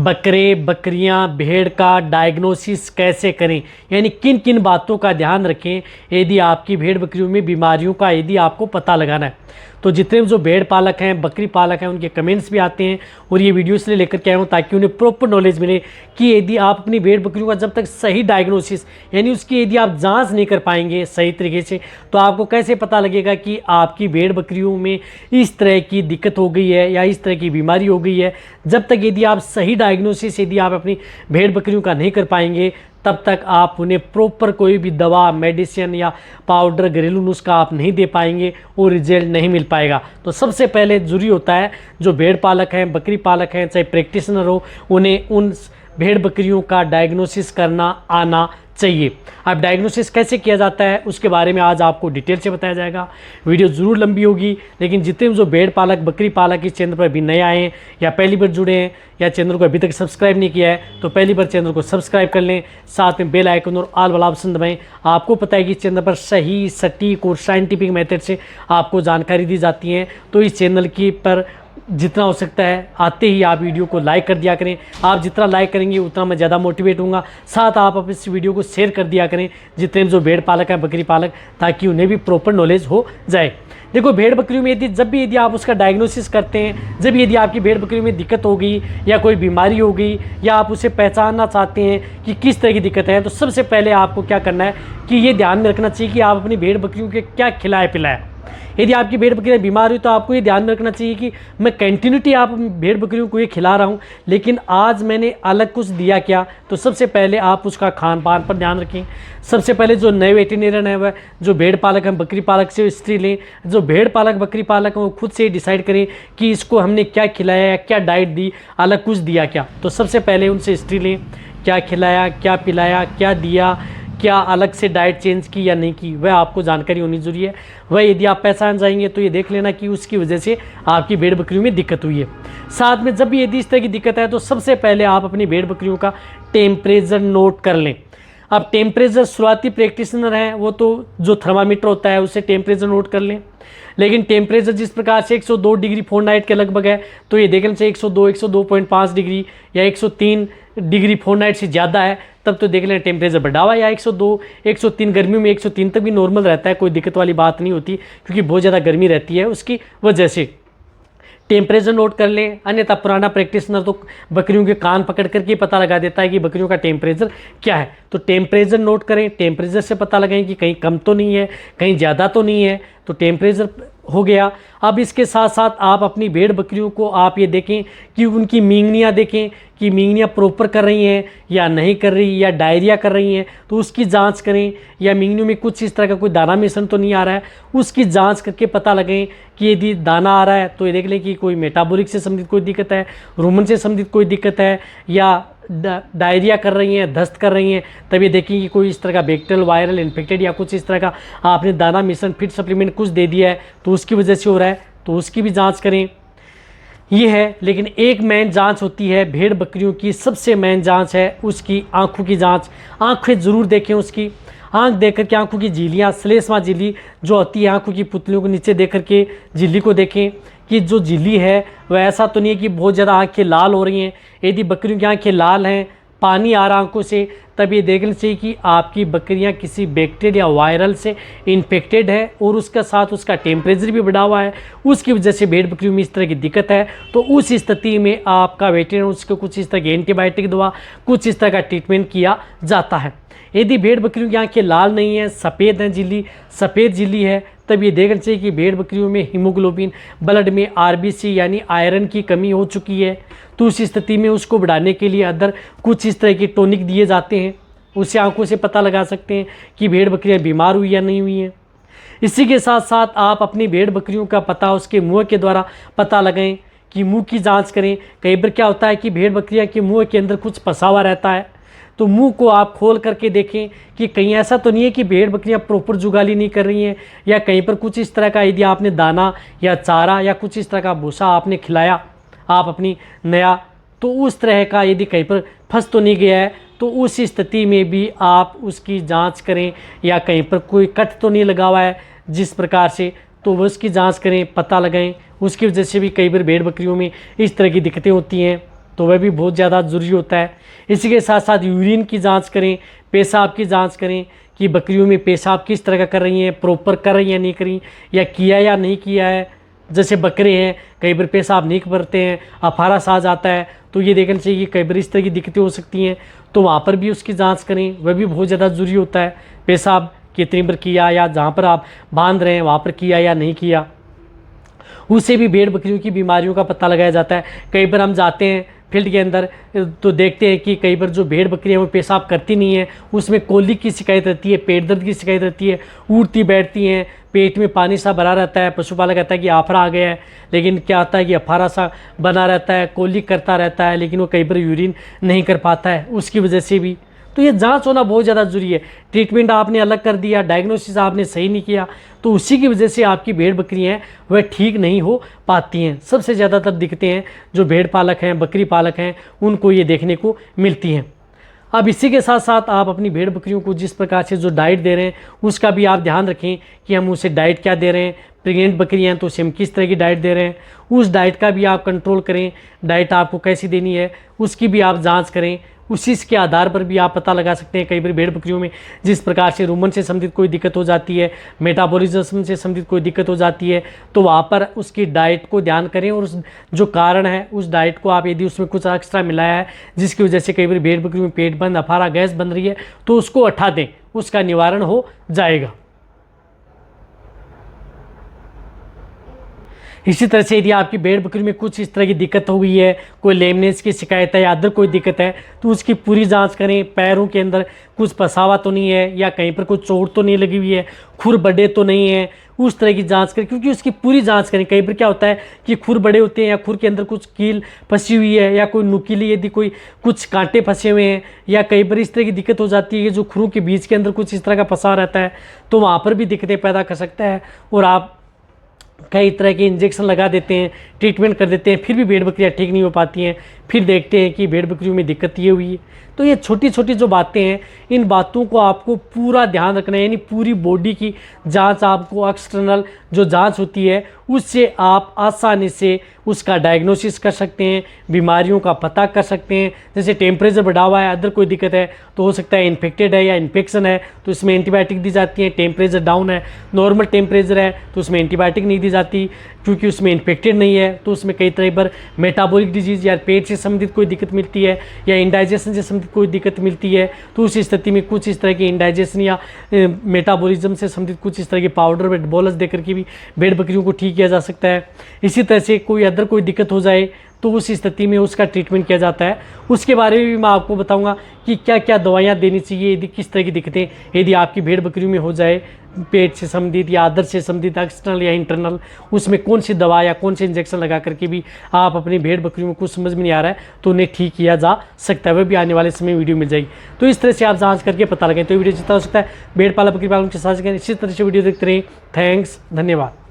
बकरे बकरियां भेड़ का डायग्नोसिस कैसे करें, यानी किन किन बातों का ध्यान रखें यदि आपकी भेड़ बकरियों में बीमारियों का यदि आपको पता लगाना है। तो जितने जो भेड़ पालक हैं बकरी पालक हैं उनके कमेंट्स भी आते हैं और ये वीडियो इसलिए लेकर के आया हूँ ताकि उन्हें प्रॉपर नॉलेज मिले कि यदि आप अपनी भेड़ बकरियों का जब तक सही डायग्नोसिस यानी उसकी यदि आप जांच नहीं कर पाएंगे सही तरीके से तो आपको कैसे पता लगेगा कि आपकी भेड़ बकरियों में इस तरह की दिक्कत हो गई है या इस तरह की बीमारी हो गई है। जब तक यदि आप सही डायग्नोसिस यदि आप अपनी भेड़ बकरियों का नहीं कर पाएंगे तब तक आप उन्हें प्रॉपर कोई भी दवा मेडिसिन या पाउडर घरेलू नुस्खा आप नहीं दे पाएंगे और रिजल्ट नहीं मिल पाएगा। तो सबसे पहले ज़रूरी होता है जो भेड़ पालक हैं बकरी पालक हैं चाहे प्रैक्टिशनर हो उन्हें उन भेड़ बकरियों का डायग्नोसिस करना आना चाहिए। अब डायग्नोसिस कैसे किया जाता है उसके बारे में आज आपको डिटेल से बताया जाएगा। वीडियो ज़रूर लंबी होगी लेकिन जितने जो भेड़ पालक बकरी पालक इस चैनल पर अभी नए आए हैं या पहली बार जुड़े हैं या चैनल को अभी तक सब्सक्राइब नहीं किया है तो पहली बार चैनल को सब्सक्राइब कर लें, साथ में बेल आइकन और ऑल वाला ऑप्शन दबाएं। आपको पता है कि इस चैनल पर सही सटीक और साइंटिफिक मेथड से आपको जानकारी दी जाती है। तो इस चैनल की पर जितना हो सकता है आते ही आप वीडियो को लाइक कर दिया करें। आप जितना लाइक करेंगे उतना मैं ज़्यादा मोटिवेट होऊंगा। साथ आप इस वीडियो को शेयर कर दिया करें जितने जो भेड़ पालक हैं बकरी पालक ताकि उन्हें भी प्रॉपर नॉलेज हो जाए। देखो भेड़ बकरियों में यदि आप उसका डायग्नोसिस करते हैं, जब यदि आपकी भेड़ बकरियों में दिक्कत हो गई या कोई बीमारी हो गई या आप उसे पहचानना चाहते हैं कि किस तरह की दिक्कत है तो सबसे पहले आपको क्या करना है कि ये ध्यान में रखना चाहिए कि आप अपनी भेड़ बकरियों के क्या खिलाए पिलाए। यदि आपकी भेड़ बकरियाँ बीमार हुई तो आपको ये ध्यान में रखना चाहिए कि मैं कंटिन्यूटी आप भेड़ बकरियों को ये खिला रहा हूँ लेकिन आज मैंने अलग कुछ दिया क्या। तो सबसे पहले आप उसका खान पान पर ध्यान रखें। सबसे पहले जो नए वेटेरियन है वह जो भेड़ पालक हैं बकरी पालक से हिस्ट्री लें। जो भेड़ पालक बकरी पालक हैं वो खुद से डिसाइड करें कि इसको हमने क्या खिलाया या क्या डाइट दी, अलग कुछ दिया क्या। तो सबसे पहले उनसे हिस्ट्री लें, क्या खिलाया क्या पिलाया क्या दिया, क्या अलग से डाइट चेंज की या नहीं की, वह आपको जानकारी होनी जरूरी है। वह यदि आप पहचान जाएंगे तो ये देख लेना कि उसकी वजह से आपकी भेड़ बकरियों में दिक्कत हुई है। साथ में जब भी यदि इस तरह की दिक्कत है तो सबसे पहले आप अपनी भेड़ बकरियों का टेम्परेचर नोट कर लें। अब टेम्परेचर शुरुआती प्रैक्टिशनर हैं वो तो जो थर्मामीटर होता है उससे टेम्परेचर नोट कर लें, लेकिन टेम्परेचर जिस प्रकार से 102 डिग्री फ़ारेनहाइट के लगभग है तो ये देखना चाहिए 102 102.5 डिग्री या 103 डिग्री फ़ारेनहाइट से ज़्यादा है तब तो देख लें टेम्परेचर बढ़ा हुआ या 102 103 गर्मियों में 103 तक भी नॉर्मल रहता है, कोई दिक्कत वाली बात नहीं होती क्योंकि बहुत ज़्यादा गर्मी रहती है उसकी वजह से। टेम्परेचर नोट कर लें, अन्यथा पुराना प्रैक्टिशनर तो बकरियों के कान पकड़ करके पता लगा देता है कि बकरियों का टेम्परेचर क्या है। तो टेम्परेचर नोट करें, टेम्परेचर से पता लगाएं कि कहीं कम तो नहीं है कहीं ज़्यादा तो नहीं है। तो टेम्परेचर हो गया। अब इसके साथ साथ आप अपनी भेड़ बकरियों को आप ये देखें कि उनकी मींगनियाँ देखें कि मींगनियाँ प्रॉपर कर रही हैं या नहीं कर रही या डायरिया कर रही हैं तो उसकी जांच करें, या मींगनियों में कुछ इस तरह का कोई दाना मिश्रण तो नहीं आ रहा है उसकी जांच करके पता लगें कि यदि दाना आ रहा है तो ये देख लें कि कोई मेटाबॉलिक से संबंधित कोई दिक्कत है, रूमन से संबंधित कोई दिक्कत है या डायरिया कर रही हैं दस्त कर रही हैं। तब ये देखें कि कोई इस तरह का बैक्टीरियल वायरल इन्फेक्टेड या कुछ इस तरह का आपने दाना मिश्रण फिट सप्लीमेंट कुछ दे दिया है तो उसकी वजह से हो रहा है तो उसकी भी जांच करें। ये है, लेकिन एक मेन जांच होती है भेड़ बकरियों की, सबसे मेन जांच है उसकी आंखों की जांच। आंखें ज़रूर देखें, उसकी आंख देख करके आंखों की झिल्लियाँ श्लेष्मा झिल्ली जो होती है आंखों की पुतलियों को नीचे देख करके झिल्ली को देखें कि जो झिल्ली है वह ऐसा तो नहीं है कि बहुत ज़्यादा आंखें लाल हो रही हैं। यदि बकरियों की आंखें लाल हैं पानी आ रहा आंखों से तब ये देखना चाहिए कि आपकी बकरियां किसी बैक्टीरिया वायरल से इन्फेक्टेड है और उसका साथ उसका टेम्परेचर भी बढ़ा हुआ है, उसकी वजह से भेड़ बकरियों में इस तरह की दिक्कत है। तो उस स्थिति में आपका वेटेरिनरी उसको कुछ इस तरह की एंटीबायोटिक दवा कुछ इस तरह का ट्रीटमेंट किया जाता है। यदि भेड़ बकरियों की आंखें लाल नहीं है सफ़ेद हैं झिल्ली सफ़ेद झिल्ली है तब ये देखना चाहिए कि भेड़ बकरियों में हीमोग्लोबिन ब्लड में आरबीसी यानी आयरन की कमी हो चुकी है। तो उस स्थिति में उसको बढ़ाने के लिए अदर कुछ इस तरह की टॉनिक दिए जाते हैं, उससे आंखों से पता लगा सकते हैं कि भेड़ बकरियां बीमार हुई या नहीं हुई हैं। इसी के साथ साथ आप अपनी भेड़ बकरियों का पता उसके मुँह के द्वारा पता लगाएं कि मुँह की जाँच करें। कई बार क्या होता है कि भेड़ बकरियाँ के मुँह के अंदर कुछ फंसा हुआ रहता है तो मुंह को आप खोल करके देखें कि कहीं ऐसा तो नहीं है कि भेड़ बकरियां प्रॉपर जुगाली नहीं कर रही हैं या कहीं पर कुछ इस तरह का यदि आपने दाना या चारा या कुछ इस तरह का भूसा आपने खिलाया आप अपनी नया तो उस तरह का यदि कहीं पर फंस तो नहीं गया है तो उस स्थिति में भी आप उसकी जांच करें, या कहीं पर कोई कट तो नहीं लगा हुआ है जिस प्रकार से तो वह उसकी जाँच करें, पता लगाएँ। उसकी वजह से भी कई बार भेड़ बकरियों में इस तरह की दिक्कतें होती हैं। तो वह भी बहुत ज़्यादा ज़रूरी होता है। इसी के साथ साथ यूरिन की जांच करें, पेशाब की जांच करें कि बकरियों में पेशाब किस तरह का कर रही हैं, प्रॉपर कर रही हैं या नहीं करी, या किया या नहीं किया है। जैसे बकरे हैं कई बार पेशाब नहीं करते हैं, अफारा सा जाता है, तो ये देखना चाहिए कि कई बार इस तरह की दिक्कतें हो सकती हैं, तो वहाँ पर भी उसकी जांच करें, वह भी बहुत ज़्यादा ज़रूरी होता है। पेशाब कितनी बार किया, या जहाँ पर आप बांध रहे हैं वहाँ पर किया या नहीं किया, उससे भी भेड़ बकरियों की बीमारियों का पता लगाया जाता है। कई बार हम जाते हैं फील्ड के अंदर तो देखते हैं कि कई बार जो भेड़ बकरियाँ वो पेशाब करती नहीं है, उसमें कोलिक की शिकायत रहती है, पेट दर्द की शिकायत रहती है, उठती बैठती हैं, पेट में पानी सा भरा रहता है, पशुपालक कहता है कि आफरा आ गया है, लेकिन क्या होता है कि अफारा सा बना रहता है, कोलिक करता रहता है, लेकिन वो कई बार यूरिन नहीं कर पाता है, उसकी वजह से भी। तो ये जांच होना बहुत ज़्यादा ज़रूरी है। ट्रीटमेंट आपने अलग कर दिया, डायग्नोसिस आपने सही नहीं किया, तो उसी की वजह से आपकी भेड़ बकरियाँ हैं वह ठीक नहीं हो पाती हैं। सबसे ज़्यादातर दिक्कतें हैं जो भेड़ पालक हैं, बकरी पालक हैं, उनको ये देखने को मिलती हैं। अब इसी के साथ साथ आप अपनी भेड़ बकरियों को जिस प्रकार से जो डाइट दे रहे हैं उसका भी आप ध्यान रखें कि हम उसे डाइट क्या दे रहे हैं। प्रेग्नेंट बकरियां हैं तो उसे हम किस तरह की डाइट दे रहे हैं, उस डाइट का भी आप कंट्रोल करें। डाइट आपको कैसी देनी है उसकी भी आप जांच करें, उसी के आधार पर भी आप पता लगा सकते हैं। कई बार भेड़ बकरियों में जिस प्रकार से रूमन से संबंधित कोई दिक्कत हो जाती है, मेटाबॉलिज्म से संबंधित कोई दिक्कत हो जाती है, तो वहाँ पर उसकी डाइट को ध्यान करें और उस जो कारण है उस डाइट को आप यदि उसमें कुछ एक्स्ट्रा मिलाया है जिसकी वजह से कई बार भेड़ बकरियों में पेट बंद, अफारा, गैस बन रही है, तो उसको हटा दें, उसका निवारण हो जाएगा। इसी तरह से यदि आपकी भेड़ बकरी में कुछ इस तरह की दिक्कत हो गई है, कोई लेमनेस की शिकायत है या अदर कोई दिक्कत है, तो उसकी पूरी जांच करें। पैरों के अंदर कुछ पसावा तो नहीं है, या कहीं पर कुछ चोट तो नहीं लगी हुई है, खुर बड़े तो नहीं है, उस तरह की जांच करें, क्योंकि उसकी पूरी जांच करें। कई बार क्या होता है कि खुर बड़े होते हैं या खुर के अंदर कुछ कील फंसी हुई है, या कोई नुकीली यदि कोई कुछ कांटे फंसे हुए हैं, या कई बार इस तरह की दिक्कत हो जाती है कि जो खुरों के बीच के अंदर कुछ इस तरह का फंसा रहता है, तो वहाँ पर भी दिक्कतें पैदा कर सकता है। और आप कई तरह के इंजेक्शन लगा देते हैं, ट्रीटमेंट कर देते हैं, फिर भी भेड़ बकरियाँ ठीक नहीं हो पाती हैं। फिर देखते हैं कि भेड़ बकरियों में दिक्कत ये हुई है। तो ये छोटी छोटी जो बातें हैं, इन बातों को आपको पूरा ध्यान रखना है। यानी पूरी बॉडी की जांच, आपको एक्सटर्नल जो जांच होती है उससे आप आसानी से उसका डायग्नोसिस कर सकते हैं, बीमारियों का पता कर सकते हैं। जैसे टेम्परेचर बढ़ा हुआ है, अदर कोई दिक्कत है, तो हो सकता है इन्फेक्टेड है या इन्फेक्शन है, तो इसमें एंटीबायोटिक दी जाती है। टेम्परेचर डाउन है, नॉर्मल टेम्परेचर है, तो उसमें एंटीबायोटिक नहीं दी जाती क्योंकि उसमें इन्फेक्टेड नहीं है। तो उसमें कई तरह पर मेटाबॉलिक डिजीज़ या पेट से संबंधित कोई दिक्कत मिलती है, या इंडाइजेशन से संबंधित कोई दिक्कत मिलती है, तो उस स्थिति में कुछ इस तरह की इंडाइजेशन या मेटाबॉलिज्म से संबंधित कुछ इस तरह के पाउडर बोलस देकर के भी भेड़ बकरियों को ठीक किया जा सकता है। इसी तरह से कोई अदर कोई दिक्कत हो जाए तो उस स्थिति में उसका ट्रीटमेंट किया जाता है। उसके बारे में भी मैं आपको बताऊंगा कि क्या क्या दवाइयाँ देनी चाहिए यदि किस तरह की दिक्कतें यदि आपकी भेड़ बकरियों में हो जाए, पेट से संबंधित या अदर से संबंधित, एक्सटर्नल या इंटरनल, उसमें कौन सी दवा या कौन से इंजेक्शन लगा करके भी आप अपनी भेड़ बकरियों में कुछ समझ में नहीं आ रहा है तो उन्हें ठीक किया जा सकता है। वह भी आने वाले समय में वीडियो मिल जाएगी। तो इस तरह से आप जांच करके पता लगाएं। तो वीडियो जितना हो सकता है भेड़ पालक बकरी पालन के साथ इसी तरह से वीडियो देखते रहें। थैंक्स, धन्यवाद।